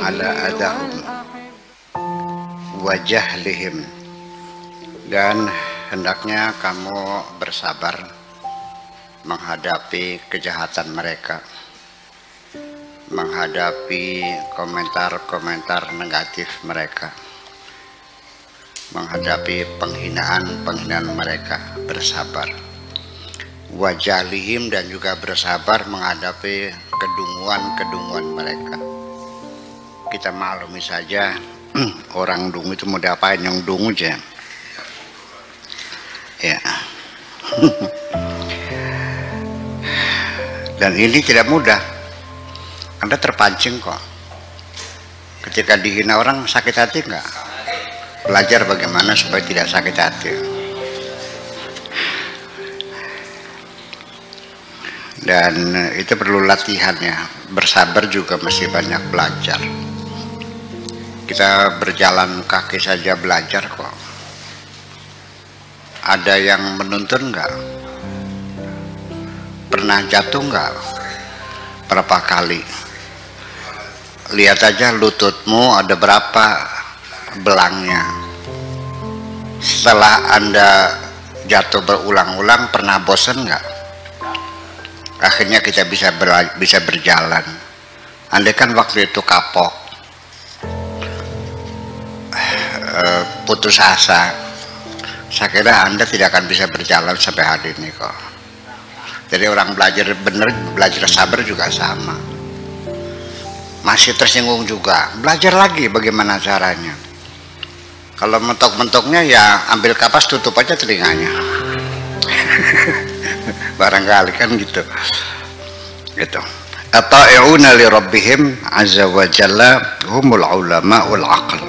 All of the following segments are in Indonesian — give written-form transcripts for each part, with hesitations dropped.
ala adahum wa jahlihim, dan hendaknya kamu bersabar menghadapi kejahatan mereka, menghadapi komentar-komentar negatif mereka, menghadapi penghinaan mereka, bersabar. Wajalihim, dan juga bersabar menghadapi kedunguan mereka. Kita maklumi saja orang dungu itu mau diapain, yang dungu aja ya. Dan ini tidak mudah. Anda terpancing kok. Ketika dihina orang, sakit hati enggak? Belajar bagaimana supaya tidak sakit hati. Dan itu perlu latihan ya. Bersabar juga masih banyak belajar. Kita berjalan kaki saja belajar kok. Ada yang menuntun enggak? Pernah jatuh enggak? Berapa kali? Lihat aja lututmu ada berapa belangnya. Setelah Anda jatuh berulang-ulang, pernah bosan enggak? Akhirnya kita bisa berjalan. Andai kan waktu itu kapok, putus asa, saya kira Anda tidak akan bisa berjalan sampai hari ini kok. Jadi orang belajar benar, belajar sabar juga sama. Masih tersinggung juga, belajar lagi bagaimana caranya. Kalau mentok-mentoknya ya ambil kapas, tutup aja telinganya. Barangkali kan gitu. Ata'i'una li rabbihim azza wa jalla humul ulama'ul aql.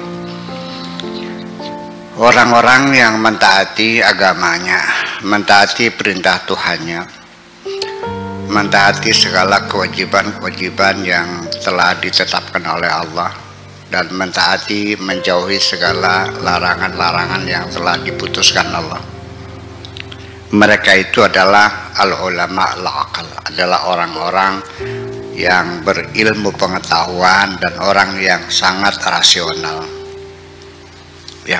Orang-orang yang mentaati agamanya, mentaati perintah Tuhannya, mentaati segala kewajiban-kewajiban yang telah ditetapkan oleh Allah, dan mentaati menjauhi segala larangan-larangan yang telah diputuskan Allah. Mereka itu adalah al-ulama al-aqal, adalah orang-orang yang berilmu pengetahuan dan orang yang sangat rasional. Ya.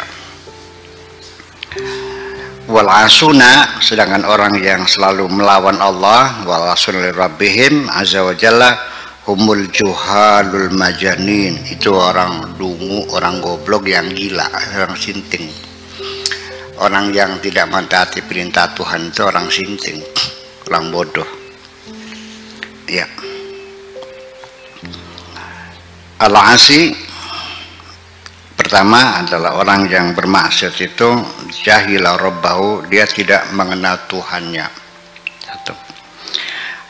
Wal asuna, sedangkan orang yang selalu melawan Allah, wal asuna li rabbihim azza wa jalla humul juhalul majanin, itu orang dungu, orang goblok yang gila, orang sinting. Orang yang tidak mentaati perintah Tuhan itu orang sinting, orang bodoh. Ya. Al-asi, pertama adalah orang yang bermaksiat itu jahila rabbahu, dia tidak mengenal Tuhannya. Satu.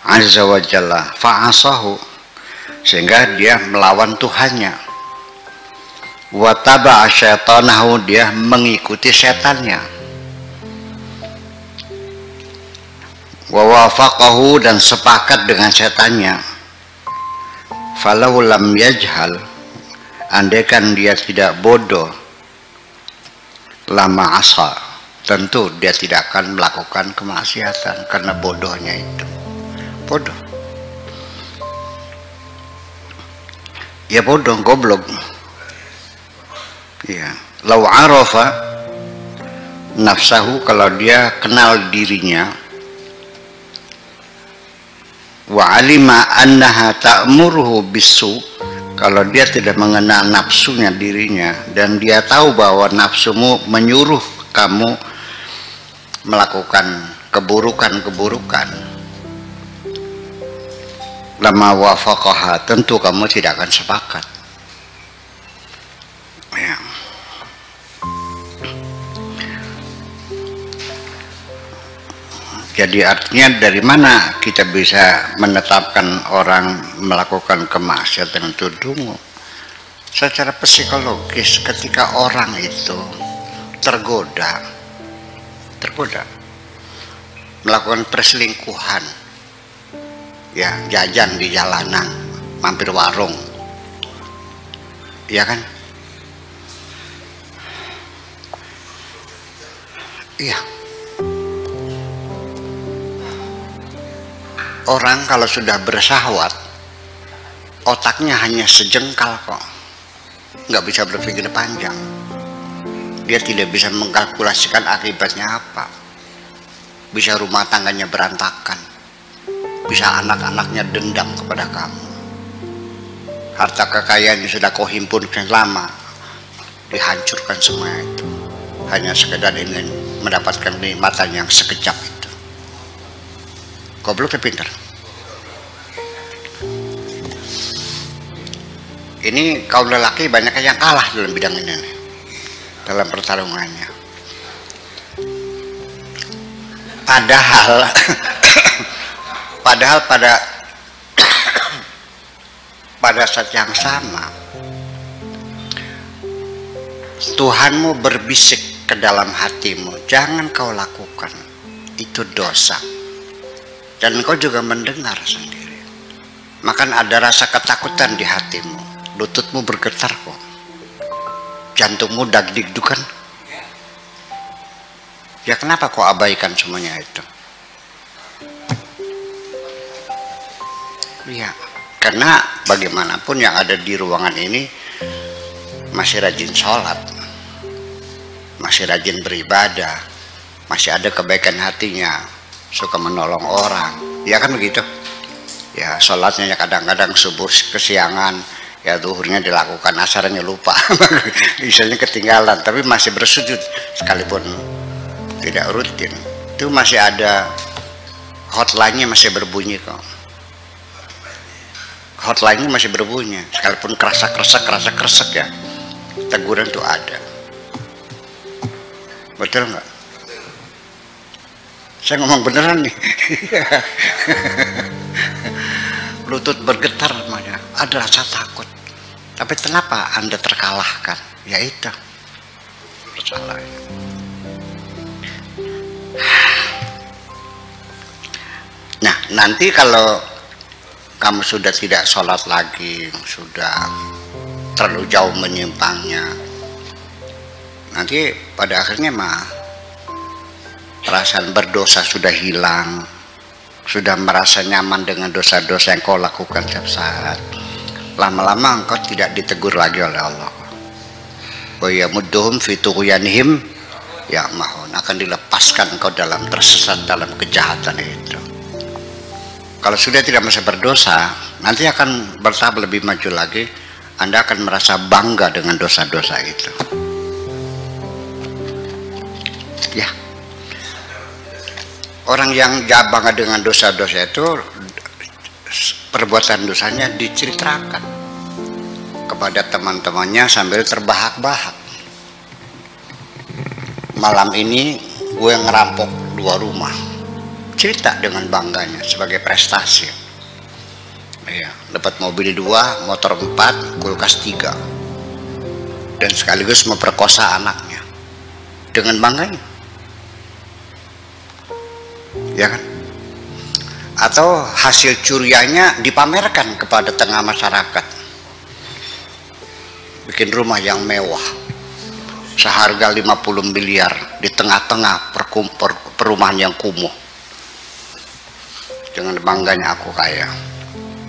Azza wa jalla fa'asahu, sehingga dia melawan Tuhannya. Wa taba'a syaitanahu, dia mengikuti setannya. Wa wafaqahu, dan sepakat dengan setannya. Falau lam yajhal, andaikan dia tidak bodoh, lama asa, tentu dia tidak akan melakukan kemaksiatan karena bodohnya itu. Bodoh. Ya bodoh, goblok. Ya, lau arafa nafsahu, kalau dia kenal dirinya, wa alima annaha ta'muruhu bisu, kalau dia tidak mengenal nafsunya dirinya, dan dia tahu bahwa nafsumu menyuruh kamu melakukan keburukan-keburukan, lama wafaqaha, tentu kamu tidak akan sepakat. Ya. Jadi artinya dari mana kita bisa menetapkan orang melakukan kemaksiatan itu dungu? Secara psikologis, ketika orang itu tergoda melakukan perselingkuhan, ya, jajan di jalanan, mampir warung, ya kan? Iya. Orang kalau sudah bersahwat, otaknya hanya sejengkal kok. nggak bisa berpikir panjang. Dia tidak bisa mengkalkulasikan akibatnya apa. Bisa rumah tangganya berantakan, bisa anak-anaknya dendam kepada kamu. Harta kekayaan yang sudah kau himpun lama dihancurkan semua itu, hanya sekedar ingin mendapatkan kenikmatan yang sekejap itu. Goblok ya pintar. Ini kaum lelaki banyak yang kalah dalam bidang ini nih, dalam pertarungannya. Padahal pada saat yang sama Tuhanmu berbisik ke dalam hatimu, jangan kau lakukan, itu dosa. Dan kau juga mendengar sendiri, maka ada rasa ketakutan di hatimu, lututmu bergetar kok, jantungmu dag-digdukan. Ya kenapa kau abaikan semuanya itu? Iya, karena bagaimanapun yang ada di ruangan ini masih rajin sholat, masih rajin beribadah, masih ada kebaikan hatinya, suka menolong orang, ya kan begitu? Ya sholatnya kadang-kadang subuh kesiangan, ya zuhurnya dilakukan, asarnya lupa, misalnya ketinggalan, tapi masih bersujud sekalipun tidak rutin. Itu masih ada hotline-nya, masih berbunyi kok. Hotline-nya masih berbunyi, sekalipun kerasa-kerasek ya, teguran tuh ada. Betul nggak? Saya ngomong beneran nih. Lutut bergetar namanya, ada rasa takut. Tapi kenapa Anda terkalahkan? Ya itu masalahnya. Nah, nanti kalau kamu sudah tidak sholat lagi, sudah terlalu jauh menyimpangnya, nanti pada akhirnya mah perasaan berdosa sudah hilang, sudah merasa nyaman dengan dosa-dosa yang kau lakukan setiap saat. Lama-lama engkau tidak ditegur lagi oleh Allah. Wa yamudduhum fi tughyanihim ya'mahun, akan dilepaskan engkau dalam tersesat dalam kejahatan itu. Kalau sudah tidak masih berdosa, nanti akan bertahap lebih maju lagi. Anda akan merasa bangga dengan dosa-dosa itu. Ya, orang yang bangga dengan dosa-dosa itu, perbuatan dosanya diceritakan kepada teman-temannya sambil terbahak-bahak. Malam ini gue ngerampok 2 rumah, cerita dengan bangganya sebagai prestasi. Ya, dapat mobil 2, motor 4, kulkas 3, dan sekaligus memperkosa anaknya dengan bangganya, ya kan? Atau hasil curiannya dipamerkan kepada tengah masyarakat, bikin rumah yang mewah seharga 50 miliar di tengah-tengah perumahan yang kumuh. Dengan bangganya aku kaya,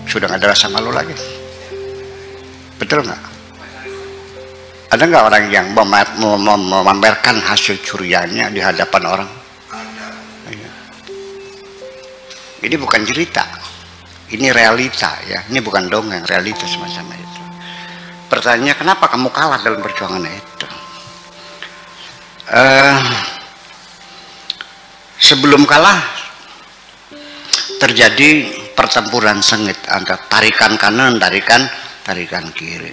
sudah nggak ada rasa malu lagi. Betul nggak? Ada nggak orang yang memamerkan hasil curiannya di hadapan orang? Ini bukan cerita, ini realita ya. Ini bukan dongeng, realita semacam itu. Pertanyaannya, kenapa kamu kalah dalam perjuangan itu? Sebelum kalah terjadi pertempuran sengit antara tarikan kanan, tarikan kiri.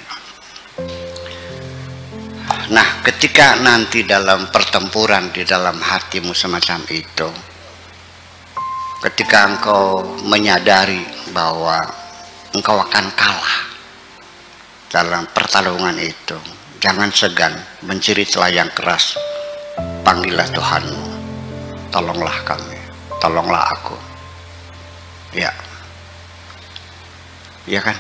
Nah, ketika nanti dalam pertempuran di dalam hatimu semacam itu, ketika engkau menyadari bahwa engkau akan kalah dalam pertarungan itu, jangan segan menciri celah yang keras. Panggillah Tuhanmu, tolonglah kami, tolonglah aku. Ya, ya kan?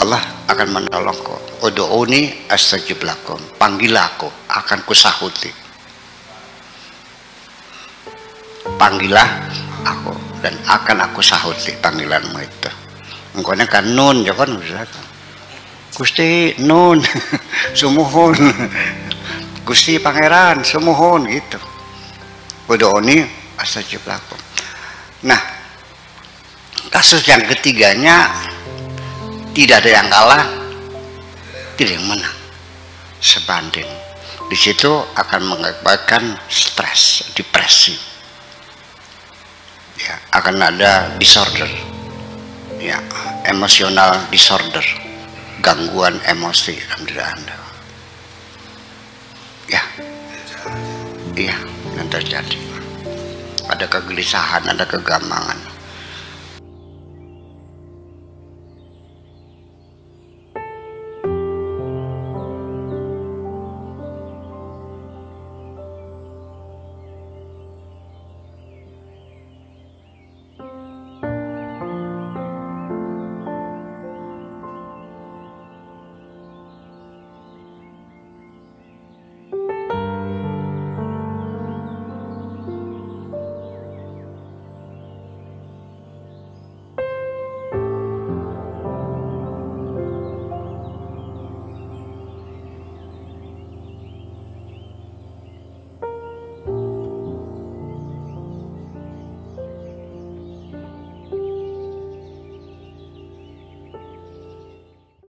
Allah akan menolongku. Ud'uni astajib lakum, panggillah aku, akan kusahuti. Panggillah aku dan akan aku sahuti panggilanmu itu. engkone kan nun ya kan Gusti nun sumuhun Gusti pangeran sumuhun gitu. Udhoni astajib lakum. Nah, kasus yang ketiganya tidak ada yang kalah, tidak yang menang, sebanding. Di situ akan mengakibatkan stres, depresi, ya, akan ada disorder, ya, emosional disorder, gangguan emosi dalam diri Anda, ya, iya, yang terjadi. Ada kegelisahan, ada kegamangan.